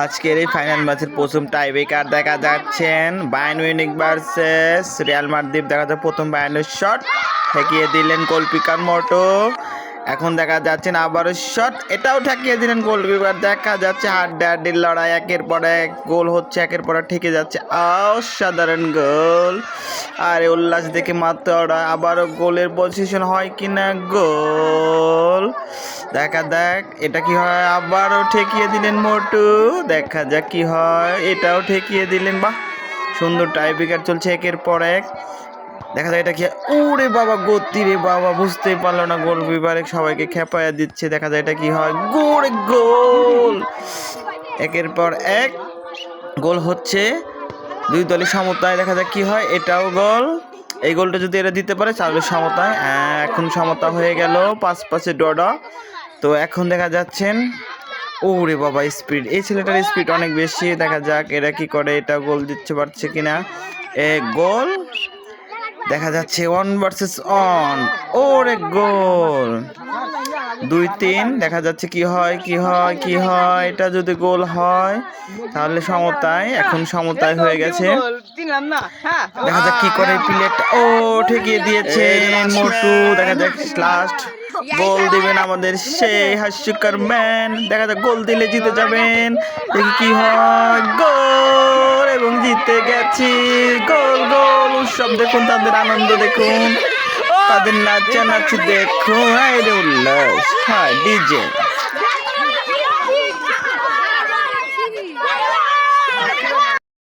আজকের এই ফাইনাল ম্যাচের প্রথম টাইব্রেকার দেখা যাচ্ছেন Bayern Munich versus Real Madrid. দেখা যাচ্ছে প্রথম বায়ার্নের শট ঠেকিয়ে দিলেন গোলকিপার মোটো। এখন দেখা যাচ্ছেন আবারও শট, এটাও ঠেকিয়ে দিলেন গোলকিপার। দেখা যাচ্ছে হাড্ডাহাড্ডির লড়াই, একের পর এক গোল হচ্ছে, একের পর এক ঠেকে যাচ্ছে। অসাধারণ গোল, আরে উল্লাস দেখে মারতে ওরা। আবারও গোলের পজিশন হয় কিনা, গোল। দেখা যাক এটা কি হয়, আবারও ঠেকিয়ে দিলেন মোটু। দেখা যাক কি হয়, এটাও ঠেকিয়ে দিলেন। বাহ, সুন্দর টাইব্রেকার চলছে একের পর এক। দেখা যায় এটা কি, ওরে বাবা গতি রে বাবা, বুঝতেই পারলো না গোলকিপার সবাইকে খেপায়া দিচ্ছে। দেখা যায় এটা কি হয়, গোল। একের পর এক গোল হচ্ছে, দুই দলের সমতায়। দেখা যাক কি হয়, এটাও গোল। এই গোলটা যদি এরা দিতে পারে তাহলে সমতায়। এখন সমতা হয়ে গেল, 5-5 ড্র। তো এখন দেখা যাচ্ছেন, ওরে বাবা স্পিড, এই ছেলেটার স্পিড অনেক বেশি। দেখা যাক এরা কি করে, এটা গোল দিতে পারছে কিনা। গোল। দেখা যাচ্ছে 1 ভার্সেস 1, ওরে গোল। 2-3। দেখা যাচ্ছে কি হয়, এটা যদি গোল হয় তাহলে সমতায়। এখন সমতায় হয়ে গেছে। দেখা যাক কি করে প্লেটটা, ও ঠেকিয়ে দিয়েছে মোটু। দেখা যাক লাস্ট গোল দিবেন আমাদের সেই হাস্যকর ম্যান। দেখা যাক গোল দিলে জিতে যাবেন। দেখি কি হয়, গোল, এবং জিতে গেছি। গোল উৎসব দেখুন, তাদের আনন্দ দেখুন, তাদের নাচানাচি দেখুন, উল্লাস, হ্যাঁ ডিজে।